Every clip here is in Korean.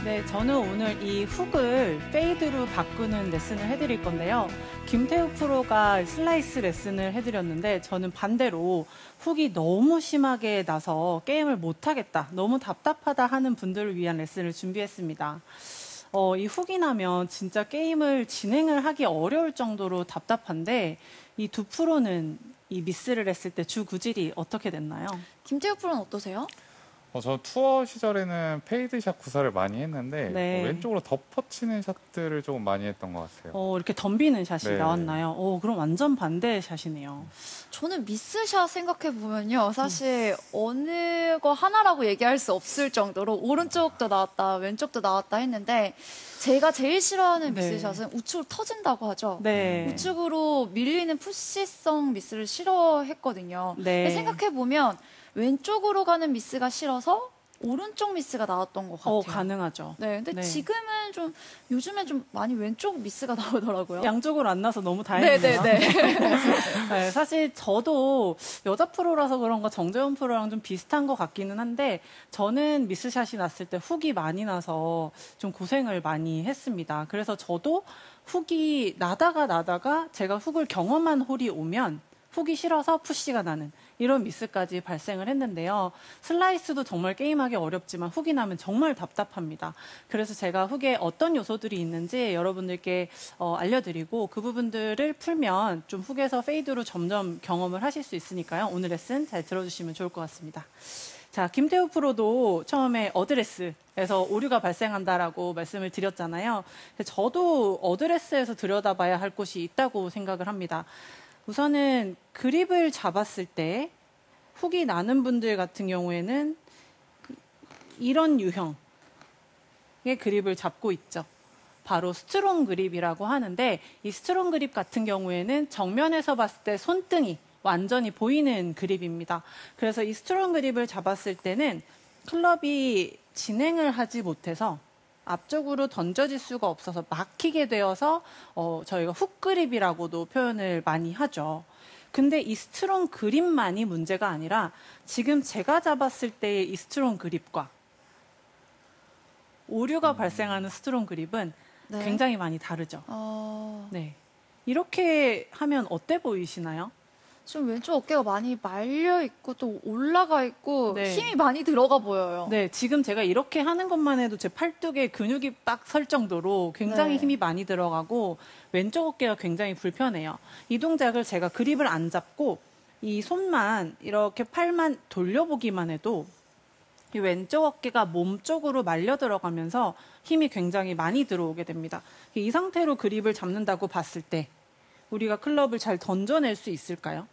네, 저는 오늘 이 훅을 페이드로 바꾸는 레슨을 해드릴 건데요. 김태우 프로가 슬라이스 레슨을 해드렸는데 저는 반대로 훅이 너무 심하게 나서 게임을 못하겠다, 너무 답답하다 하는 분들을 위한 레슨을 준비했습니다. 이 훅이 나면 진짜 게임을 진행을 하기 어려울 정도로 답답한데 이 두 프로는 이 미스를 했을 때 주 구질이 어떻게 됐나요? 김태우 프로는 어떠세요? 저 투어 시절에는 페이드샷 구사를 많이 했는데 네. 왼쪽으로 덮어치는 샷들을 조금 많이 했던 것 같아요. 이렇게 덤비는 샷이 네. 나왔나요? 그럼 완전 반대 샷이네요. 저는 미스샷 생각해보면요. 사실 어느 거 하나라고 얘기할 수 없을 정도로 오른쪽도 나왔다, 왼쪽도 나왔다 했는데 제가 제일 싫어하는 네. 미스샷은 우측으로 터진다고 하죠. 네. 우측으로 밀리는 푸시성 미스를 싫어했거든요. 네. 근데 생각해보면 왼쪽으로 가는 미스가 싫어서 오른쪽 미스가 나왔던 것 같아요. 가능하죠. 네, 근데 네. 지금은 좀 요즘엔 좀 많이 왼쪽 미스가 나오더라고요. 양쪽으로 안 나서 너무 다행이네요. 네네네. 네, 사실 저도 여자 프로라서 그런가 정재원 프로랑 좀 비슷한 것 같기는 한데 저는 미스샷이 났을 때 훅이 많이 나서 좀 고생을 많이 했습니다. 그래서 저도 훅이 나다가 제가 훅을 경험한 홀이 오면 훅이 싫어서 푸시가 나는 이런 미스까지 발생을 했는데요. 슬라이스도 정말 게임하기 어렵지만 훅이 나면 정말 답답합니다. 그래서 제가 훅에 어떤 요소들이 있는지 여러분들께 알려드리고 그 부분들을 풀면 좀 훅에서 페이드로 점점 경험을 하실 수 있으니까요. 오늘 레슨 잘 들어주시면 좋을 것 같습니다. 자, 김태우 프로도 처음에 어드레스에서 오류가 발생한다라고 말씀을 드렸잖아요. 저도 어드레스에서 들여다봐야 할 곳이 있다고 생각을 합니다. 우선은 그립을 잡았을 때 훅이 나는 분들 같은 경우에는 이런 유형의 그립을 잡고 있죠. 바로 스트롱 그립이라고 하는데 이 스트롱 그립 같은 경우에는 정면에서 봤을 때 손등이 완전히 보이는 그립입니다. 그래서 이 스트롱 그립을 잡았을 때는 클럽이 진행을 하지 못해서 앞쪽으로 던져질 수가 없어서 막히게 되어서 저희가 훅 그립이라고도 표현을 많이 하죠. 근데 이 스트롱 그립만이 문제가 아니라 지금 제가 잡았을 때의 이 스트롱 그립과 오류가 발생하는 스트롱 그립은 네. 굉장히 많이 다르죠. 네. 이렇게 하면 어때 보이시나요? 좀 왼쪽 어깨가 많이 말려 있고 또 올라가 있고 네. 힘이 많이 들어가 보여요. 네, 지금 제가 이렇게 하는 것만 해도 제 팔뚝에 근육이 빡 설 정도로 굉장히 네. 힘이 많이 들어가고 왼쪽 어깨가 굉장히 불편해요. 이 동작을 제가 그립을 안 잡고 이 손만 이렇게 팔만 돌려보기만 해도 이 왼쪽 어깨가 몸 쪽으로 말려 들어가면서 힘이 굉장히 많이 들어오게 됩니다. 이 상태로 그립을 잡는다고 봤을 때 우리가 클럽을 잘 던져낼 수 있을까요?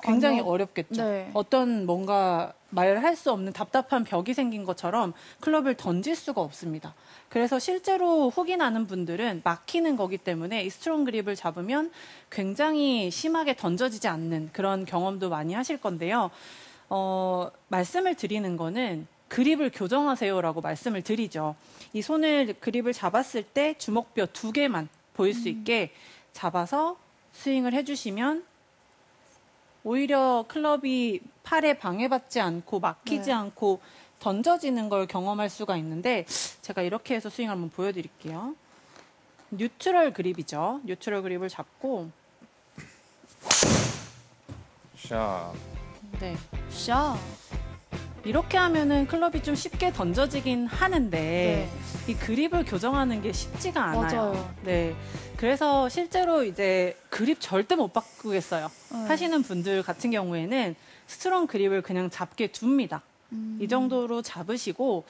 굉장히 아니요. 어렵겠죠. 네. 어떤 뭔가 말할 수 없는 답답한 벽이 생긴 것처럼 클럽을 던질 수가 없습니다. 그래서 실제로 훅이 나는 분들은 막히는 거기 때문에 이 스트롱 그립을 잡으면 굉장히 심하게 던져지지 않는 그런 경험도 많이 하실 건데요. 말씀을 드리는 거는 그립을 교정하세요라고 말씀을 드리죠. 이 손을 그립을 잡았을 때 주먹뼈 2개만 보일 수 있게 잡아서 스윙을 해주시면 오히려 클럽이 팔에 방해받지 않고 막히지 네. 않고 던져지는 걸 경험할 수가 있는데 제가 이렇게 해서 스윙을 한번 보여드릴게요. 뉴트럴 그립이죠. 뉴트럴 그립을 잡고 샷. 네. 샤. 이렇게 하면은 클럽이 좀 쉽게 던져지긴 하는데 네. 이 그립을 교정하는 게 쉽지가 않아요. 맞아요. 네. 그래서 실제로 이제 그립 절대 못 바꾸겠어요. 하시는 분들 같은 경우에는 스트롱 그립을 그냥 잡게 둡니다. 이 정도로 잡으시고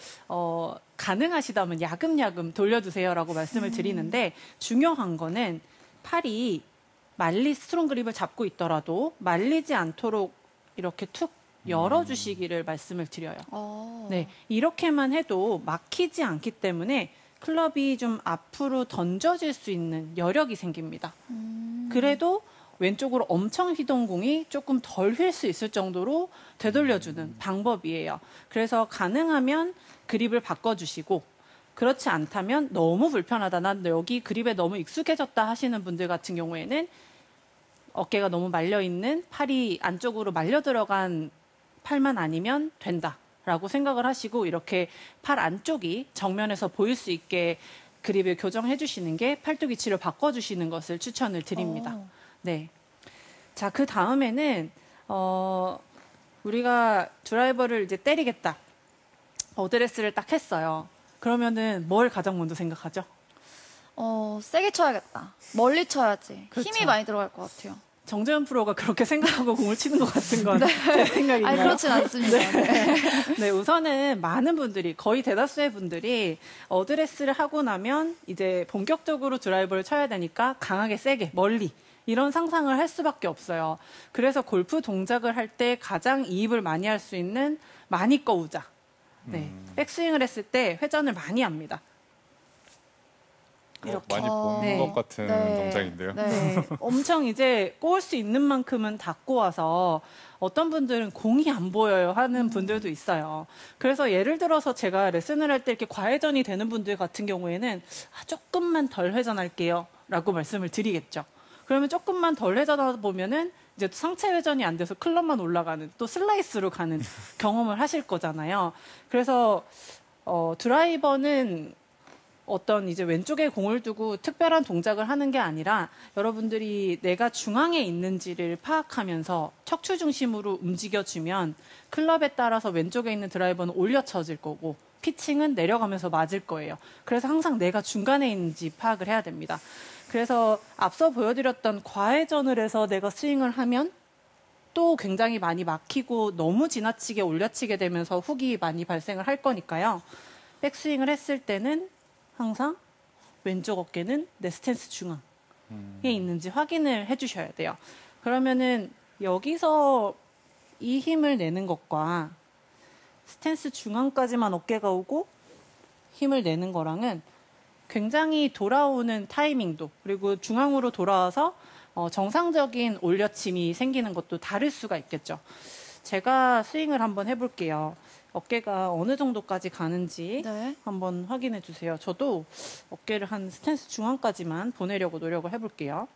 가능하시다면 야금야금 돌려주세요라고 말씀을 드리는데 중요한 거는 팔이 스트롱 그립을 잡고 있더라도 말리지 않도록 이렇게 툭 열어주시기를 말씀을 드려요. 네, 이렇게만 해도 막히지 않기 때문에 클럽이 좀 앞으로 던져질 수 있는 여력이 생깁니다. 그래도 왼쪽으로 엄청 휘던 공이 조금 덜 휠 수 있을 정도로 되돌려주는 방법이에요. 그래서 가능하면 그립을 바꿔주시고 그렇지 않다면 너무 불편하다, 난 여기 그립에 너무 익숙해졌다 하시는 분들 같은 경우에는 어깨가 너무 말려있는 팔이 안쪽으로 말려 들어간 팔만 아니면 된다 라고 생각을 하시고 이렇게 팔 안쪽이 정면에서 보일 수 있게 그립을 교정해 주시는 게 팔뚝 위치를 바꿔주시는 것을 추천을 드립니다. 네. 자, 그 다음에는 우리가 드라이버를 이제 때리겠다. 어드레스를 딱 했어요. 그러면은 뭘 가장 먼저 생각하죠? 세게 쳐야겠다. 멀리 쳐야지. 그렇죠. 힘이 많이 들어갈 것 같아요. 정재현 프로가 그렇게 생각하고 공을 치는 것 같은 건 제 생각인가요? 아니, 그렇진 않습니다. 네. 네, 우선은 많은 분들이, 거의 대다수의 분들이 어드레스를 하고 나면 이제 본격적으로 드라이버를 쳐야 되니까 강하게 세게, 멀리 이런 상상을 할 수밖에 없어요. 그래서 골프 동작을 할 때 가장 이입을 많이 할 수 있는 많이 꺼우자. 네, 백스윙을 했을 때 회전을 많이 합니다. 이렇게. 많이 본 네. 것 같은 네. 동작인데요. 네. 네, 엄청 이제 꼬을 수 있는 만큼은 다 꼬아서 어떤 분들은 공이 안 보여요 하는 분들도 있어요. 그래서 예를 들어서 제가 레슨을 할 때 이렇게 과회전이 되는 분들 같은 경우에는 조금만 덜 회전할게요 라고 말씀을 드리겠죠. 그러면 조금만 덜 회전하다 보면은 이제 상체 회전이 안 돼서 클럽만 올라가는 또 슬라이스로 가는 경험을 하실 거잖아요. 그래서 드라이버는 어떤 이제 왼쪽에 공을 두고 특별한 동작을 하는 게 아니라 여러분들이 내가 중앙에 있는지를 파악하면서 척추 중심으로 움직여주면 클럽에 따라서 왼쪽에 있는 드라이버는 올려 쳐질 거고 피칭은 내려가면서 맞을 거예요. 그래서 항상 내가 중간에 있는지 파악을 해야 됩니다. 그래서 앞서 보여드렸던 과회전을 해서 내가 스윙을 하면 또 굉장히 많이 막히고 너무 지나치게 올려치게 되면서 훅이 많이 발생을 할 거니까요. 백스윙을 했을 때는 항상 왼쪽 어깨는 내 스탠스 중앙에 있는지 확인을 해주셔야 돼요. 그러면은 여기서 이 힘을 내는 것과 스탠스 중앙까지만 어깨가 오고 힘을 내는 거랑은 굉장히 돌아오는 타이밍도 그리고 중앙으로 돌아와서 정상적인 올려침이 생기는 것도 다를 수가 있겠죠. 제가 스윙을 한번 해볼게요. 어깨가 어느 정도까지 가는지 네. 한번 확인해 주세요. 저도 어깨를 한 스탠스 중앙까지만 보내려고 노력을 해볼게요.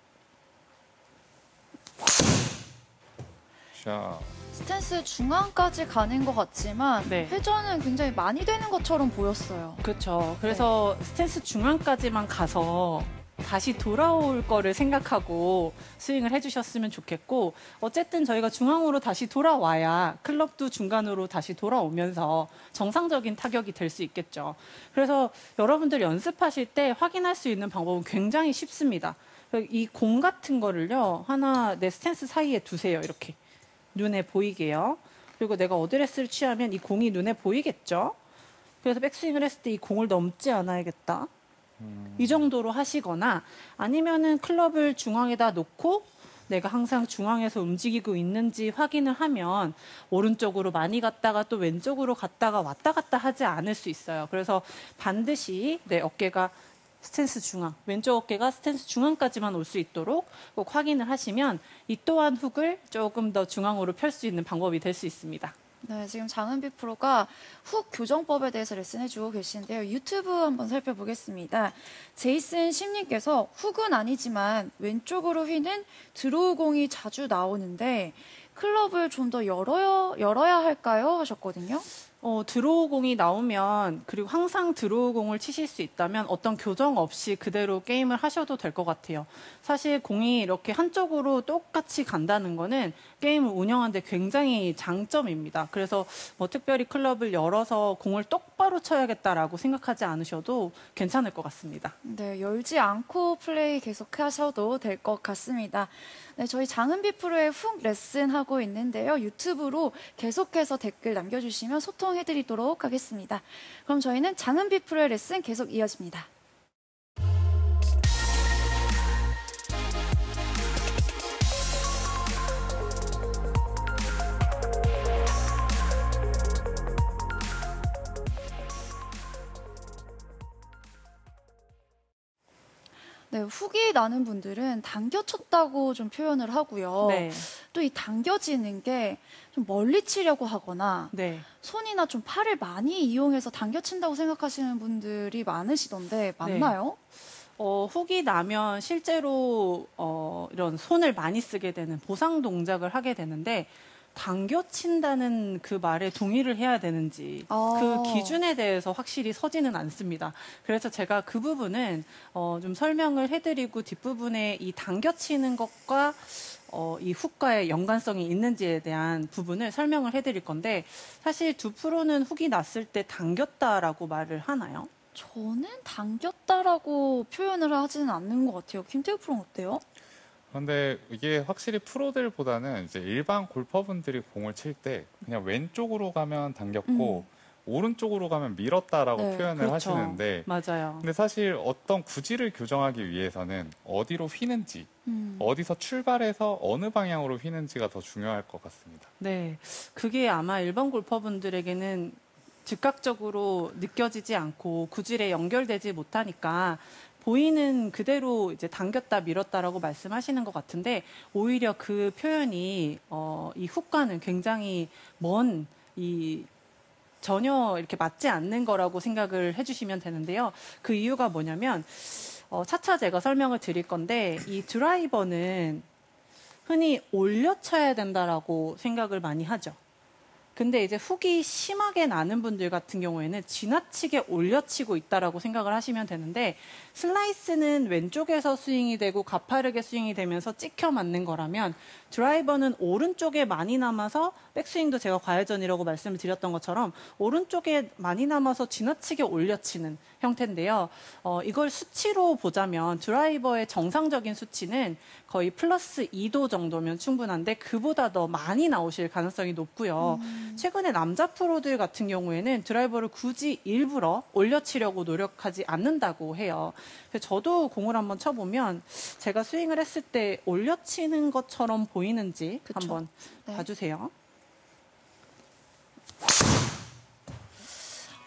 자, 스탠스 중앙까지 가는 것 같지만 네. 회전은 굉장히 많이 되는 것처럼 보였어요. 그렇죠. 그래서 스탠스 중앙까지만 가서 다시 돌아올 거를 생각하고 스윙을 해주셨으면 좋겠고 어쨌든 저희가 중앙으로 다시 돌아와야 클럽도 중간으로 다시 돌아오면서 정상적인 타격이 될 수 있겠죠. 그래서 여러분들 연습하실 때 확인할 수 있는 방법은 굉장히 쉽습니다. 이 공 같은 거를요. 하나 내 스탠스 사이에 두세요. 이렇게 눈에 보이게요. 그리고 내가 어드레스를 취하면 이 공이 눈에 보이겠죠. 그래서 백스윙을 했을 때 이 공을 넘지 않아야겠다. 이 정도로 하시거나 아니면은 클럽을 중앙에다 놓고 내가 항상 중앙에서 움직이고 있는지 확인을 하면 오른쪽으로 많이 갔다가 또 왼쪽으로 갔다가 왔다 갔다 하지 않을 수 있어요. 그래서 반드시 내 어깨가 스탠스 중앙, 왼쪽 어깨가 스탠스 중앙까지만 올 수 있도록 꼭 확인을 하시면 이 또한 훅을 조금 더 중앙으로 펼 수 있는 방법이 될 수 있습니다. 네, 지금 장은비 프로가 훅 교정법에 대해서 레슨해주고 계신데요. 유튜브 한번 살펴보겠습니다. 제이슨 심님께서 훅은 아니지만 왼쪽으로 휘는 드로우 공이 자주 나오는데 클럽을 좀 더 열어야 할까요? 하셨거든요. 드로우 공이 나오면 그리고 항상 드로우 공을 치실 수 있다면 어떤 교정 없이 그대로 게임을 하셔도 될 것 같아요. 사실 공이 이렇게 한쪽으로 똑같이 간다는 거는 게임을 운영하는데 굉장히 장점입니다. 그래서 뭐 특별히 클럽을 열어서 공을 똑바로 쳐야겠다라고 생각하지 않으셔도 괜찮을 것 같습니다. 네, 열지 않고 플레이 계속 하셔도 될 것 같습니다. 네, 저희 장은비 프로의 훅 레슨하고 있는데요. 유튜브로 계속해서 댓글 남겨주시면 소통해드리도록 하겠습니다. 그럼 저희는 장은비 프로의 레슨 계속 이어집니다. 네, 훅이 나는 분들은 당겨쳤다고 좀 표현을 하고요. 네. 또 이 당겨지는 게 좀 멀리 치려고 하거나 네. 손이나 좀 팔을 많이 이용해서 당겨친다고 생각하시는 분들이 많으시던데 맞나요? 훅이 나면 실제로 이런 손을 많이 쓰게 되는 보상 동작을 하게 되는데 당겨친다는 그 말에 동의를 해야 되는지 그 기준에 대해서 확실히 서지는 않습니다. 그래서 제가 그 부분은 좀 설명을 해드리고 뒷부분에 이 당겨치는 것과 이 훅과의 연관성이 있는지에 대한 부분을 설명을 해드릴 건데 사실 두 프로는 훅이 났을 때 당겼다라고 말을 하나요? 저는 당겼다라고 표현을 하지는 않는 것 같아요. 김태우 프로는 어때요? 그런데 이게 확실히 프로들보다는 이제 일반 골퍼분들이 공을 칠 때 그냥 왼쪽으로 가면 당겼고 오른쪽으로 가면 밀었다라고 네, 표현을 그렇죠. 하시는데 맞아요. 근데 사실 어떤 구질을 교정하기 위해서는 어디로 휘는지 어디서 출발해서 어느 방향으로 휘는지가 더 중요할 것 같습니다. 네, 그게 아마 일반 골퍼분들에게는 즉각적으로 느껴지지 않고 구질에 연결되지 못하니까 보이는 그대로 이제 당겼다 밀었다라고 말씀하시는 것 같은데 오히려 그 표현이 이 훅과는 굉장히 먼 전혀 이렇게 맞지 않는 거라고 생각을 해주시면 되는데요. 그 이유가 뭐냐면 차차 제가 설명을 드릴 건데 이 드라이버는 흔히 올려쳐야 된다라고 생각을 많이 하죠. 근데 이제 훅이 심하게 나는 분들 같은 경우에는 지나치게 올려치고 있다라고 생각을 하시면 되는데 슬라이스는 왼쪽에서 스윙이 되고 가파르게 스윙이 되면서 찍혀 맞는 거라면 드라이버는 오른쪽에 많이 남아서 백스윙도 제가 과회전이라고 말씀을 드렸던 것처럼 오른쪽에 많이 남아서 지나치게 올려치는 형태인데요. 이걸 수치로 보자면 드라이버의 정상적인 수치는 거의 플러스 2도 정도면 충분한데 그보다 더 많이 나오실 가능성이 높고요. 최근에 남자 프로들 같은 경우에는 드라이버를 굳이 일부러 올려치려고 노력하지 않는다고 해요. 그래서 저도 공을 한번 쳐보면 제가 스윙을 했을 때 올려치는 것처럼 보이는지 그쵸. 한번 네. 봐주세요.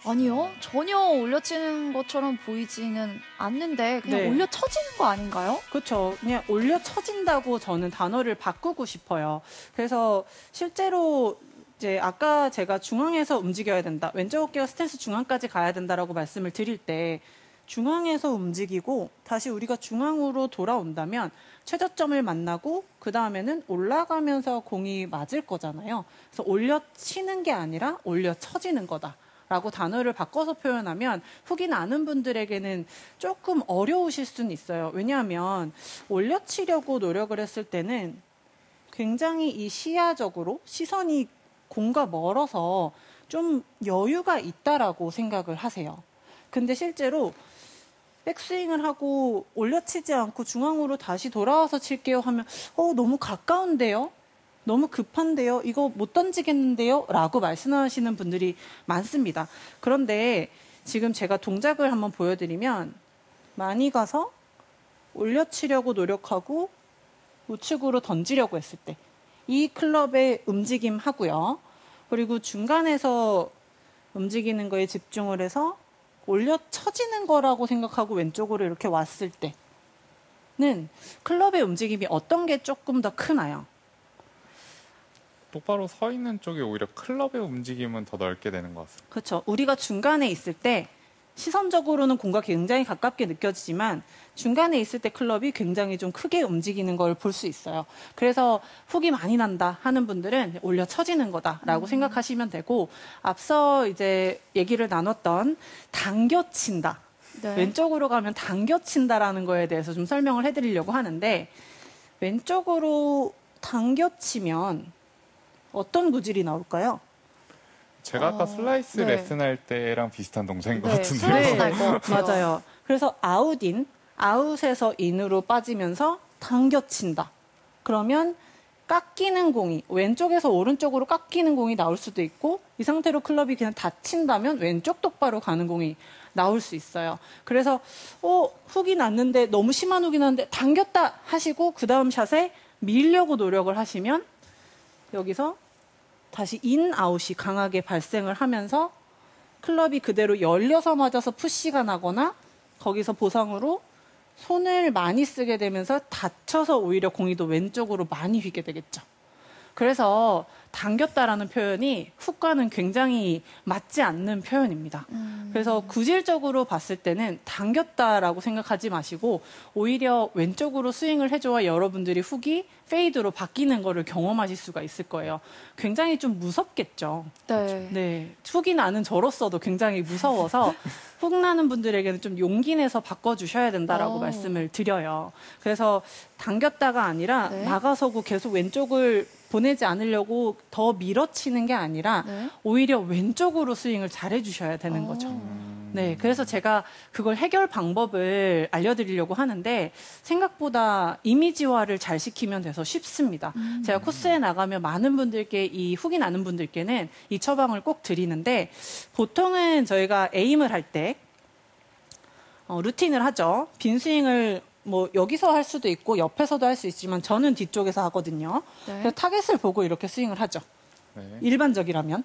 아니요. 전혀 올려치는 것처럼 보이지는 않는데 그냥 네. 올려쳐지는 거 아닌가요? 그렇죠. 그냥 올려쳐진다고 저는 단어를 바꾸고 싶어요. 그래서 실제로 이제 아까 제가 중앙에서 움직여야 된다. 왼쪽 어깨가 스탠스 중앙까지 가야 된다라고 말씀을 드릴 때 중앙에서 움직이고 다시 우리가 중앙으로 돌아온다면 최저점을 만나고 그 다음에는 올라가면서 공이 맞을 거잖아요. 그래서 올려치는 게 아니라 올려쳐지는 거다. 라고 단어를 바꿔서 표현하면 훅이 나는 분들에게는 조금 어려우실 수는 있어요. 왜냐하면 올려치려고 노력을 했을 때는 굉장히 이 시야적으로 시선이 공과 멀어서 좀 여유가 있다라고 생각을 하세요. 근데 실제로 백스윙을 하고 올려치지 않고 중앙으로 다시 돌아와서 칠게요 하면 너무 가까운데요? 너무 급한데요? 이거 못 던지겠는데요? 라고 말씀하시는 분들이 많습니다. 그런데 지금 제가 동작을 한번 보여드리면 많이 가서 올려치려고 노력하고 우측으로 던지려고 했을 때 이 클럽의 움직임 하고요. 그리고 중간에서 움직이는 거에 집중을 해서 올려쳐지는 거라고 생각하고 왼쪽으로 이렇게 왔을 때는 클럽의 움직임이 어떤 게 조금 더 크나요? 똑바로 서 있는 쪽이 오히려 클럽의 움직임은 더 넓게 되는 것 같습니다. 그렇죠. 우리가 중간에 있을 때 시선적으로는 공과 굉장히 가깝게 느껴지지만 중간에 있을 때 클럽이 굉장히 좀 크게 움직이는 걸 볼 수 있어요. 그래서 훅이 많이 난다 하는 분들은 올려 쳐지는 거다라고 생각하시면 되고 앞서 이제 얘기를 나눴던 당겨친다. 네. 왼쪽으로 가면 당겨친다라는 거에 대해서 좀 설명을 해드리려고 하는데 왼쪽으로 당겨치면 어떤 구질이 나올까요? 제가 아까 슬라이스 네. 레슨할 때랑 비슷한 동작인 것 네, 같은데요. 슬라이스 날 것 같아요. 맞아요. 그래서 아웃인, 아웃에서 인으로 빠지면서 당겨친다. 그러면 깎이는 공이 왼쪽에서 오른쪽으로 깎이는 공이 나올 수도 있고 이 상태로 클럽이 그냥 닫힌다면 왼쪽 똑바로 가는 공이 나올 수 있어요. 그래서 훅이 났는데 너무 심한 훅이 났는데 당겼다 하시고 그 다음 샷에 밀려고 노력을 하시면 여기서 다시 인아웃이 강하게 발생을 하면서 클럽이 그대로 열려서 맞아서 푸시가 나거나 거기서 보상으로 손을 많이 쓰게 되면서 다쳐서 오히려 공이 더 왼쪽으로 많이 휘게 되겠죠. 그래서 당겼다라는 표현이 훅과는 굉장히 맞지 않는 표현입니다. 그래서 구질적으로 봤을 때는 당겼다라고 생각하지 마시고 오히려 왼쪽으로 스윙을 해줘야 여러분들이 훅이 페이드로 바뀌는 거를 경험하실 수가 있을 거예요. 굉장히 좀 무섭겠죠. 네. 네, 훅이 나는 저로서도 굉장히 무서워서 훅 나는 분들에게는 좀 용기 내서 바꿔주셔야 된다라고 말씀을 드려요. 그래서 당겼다가 아니라 네. 나가서고 계속 왼쪽을 보내지 않으려고 더 밀어치는 게 아니라 네. 오히려 왼쪽으로 스윙을 잘해 주셔야 되는 거죠. 네, 그래서 제가 그걸 해결 방법을 알려드리려고 하는데 생각보다 이미지화를 잘 시키면 돼서 쉽습니다. 제가 코스에 나가면 많은 분들께 이 훅이 나는 분들께는 이 처방을 꼭 드리는데 보통은 저희가 에임을 할 때 루틴을 하죠. 빈 스윙을 뭐 여기서 할 수도 있고 옆에서도 할 수 있지만 저는 뒤쪽에서 하거든요. 네. 그래서 타겟을 보고 이렇게 스윙을 하죠. 네. 일반적이라면.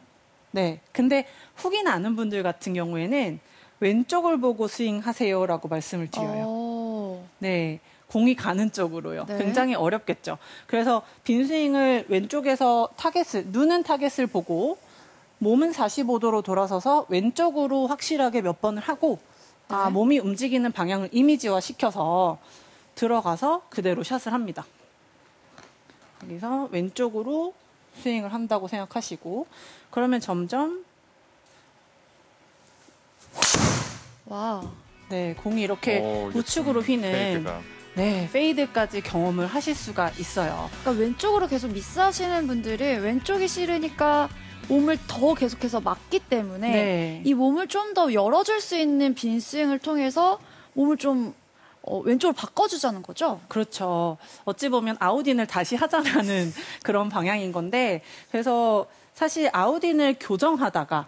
네. 근데 훅이 나는 분들 같은 경우에는 왼쪽을 보고 스윙하세요라고 말씀을 드려요. 네. 공이 가는 쪽으로요. 네. 굉장히 어렵겠죠. 그래서 빈 스윙을 왼쪽에서 눈은 타겟을 보고 몸은 45도로 돌아서서 왼쪽으로 확실하게 몇 번을 하고 네. 몸이 움직이는 방향을 이미지화 시켜서 들어가서 그대로 샷을 합니다. 여기서 왼쪽으로 스윙을 한다고 생각하시고 그러면 점점 와. 네, 공이 이렇게 우측으로 휘는 페이드가. 네, 페이드까지 경험을 하실 수가 있어요. 그러니까 왼쪽으로 계속 미스하시는 분들은 왼쪽이 싫으니까 몸을 더 계속해서 막기 때문에 네. 이 몸을 좀 더 열어줄 수 있는 빈 스윙을 통해서 몸을 좀 왼쪽으로 바꿔주자는 거죠? 그렇죠. 어찌 보면 아웃인을 다시 하자라는 그런 방향인 건데 그래서 사실 아웃인을 교정하다가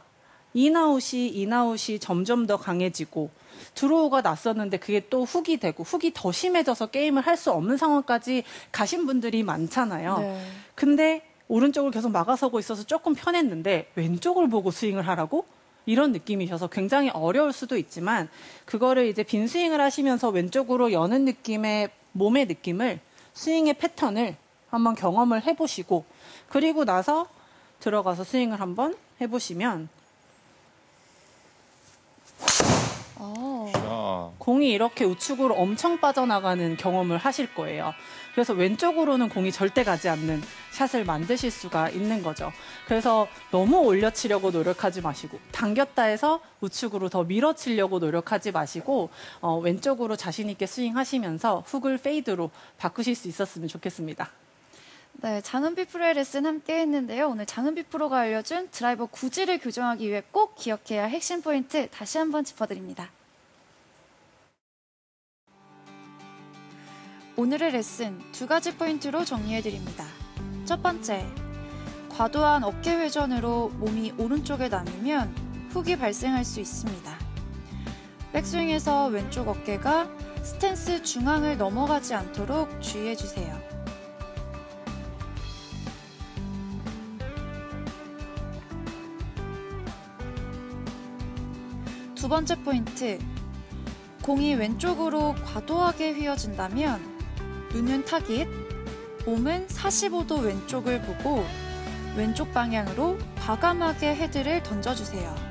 인아웃이 점점 더 강해지고 드로우가 났었는데 그게 또 훅이 되고 훅이 더 심해져서 게임을 할 수 없는 상황까지 가신 분들이 많잖아요. 네. 근데 오른쪽을 계속 막아서고 있어서 조금 편했는데 왼쪽을 보고 스윙을 하라고? 이런 느낌이셔서 굉장히 어려울 수도 있지만 그거를 이제 빈 스윙을 하시면서 왼쪽으로 여는 느낌의 몸의 느낌을 스윙의 패턴을 한번 경험을 해보시고 그리고 나서 들어가서 스윙을 한번 해보시면 아, 공이 이렇게 우측으로 엄청 빠져나가는 경험을 하실 거예요. 그래서 왼쪽으로는 공이 절대 가지 않는 샷을 만드실 수가 있는 거죠. 그래서 너무 올려치려고 노력하지 마시고 당겼다 해서 우측으로 더 밀어치려고 노력하지 마시고 왼쪽으로 자신 있게 스윙하시면서 훅을 페이드로 바꾸실 수 있었으면 좋겠습니다. 네, 장은비 프로의 레슨 함께 했는데요. 오늘 장은비 프로가 알려준 드라이버 구질을 교정하기 위해 꼭 기억해야 할 핵심 포인트 다시 한번 짚어드립니다. 오늘의 레슨 2가지 포인트로 정리해드립니다. 첫 번째, 과도한 어깨 회전으로 몸이 오른쪽에 남으면 훅이 발생할 수 있습니다. 백스윙에서 왼쪽 어깨가 스탠스 중앙을 넘어가지 않도록 주의해주세요. 두 번째 포인트, 공이 왼쪽으로 과도하게 휘어진다면 눈은 타깃, 몸은 45도 왼쪽을 보고 왼쪽 방향으로 과감하게 헤드를 던져주세요.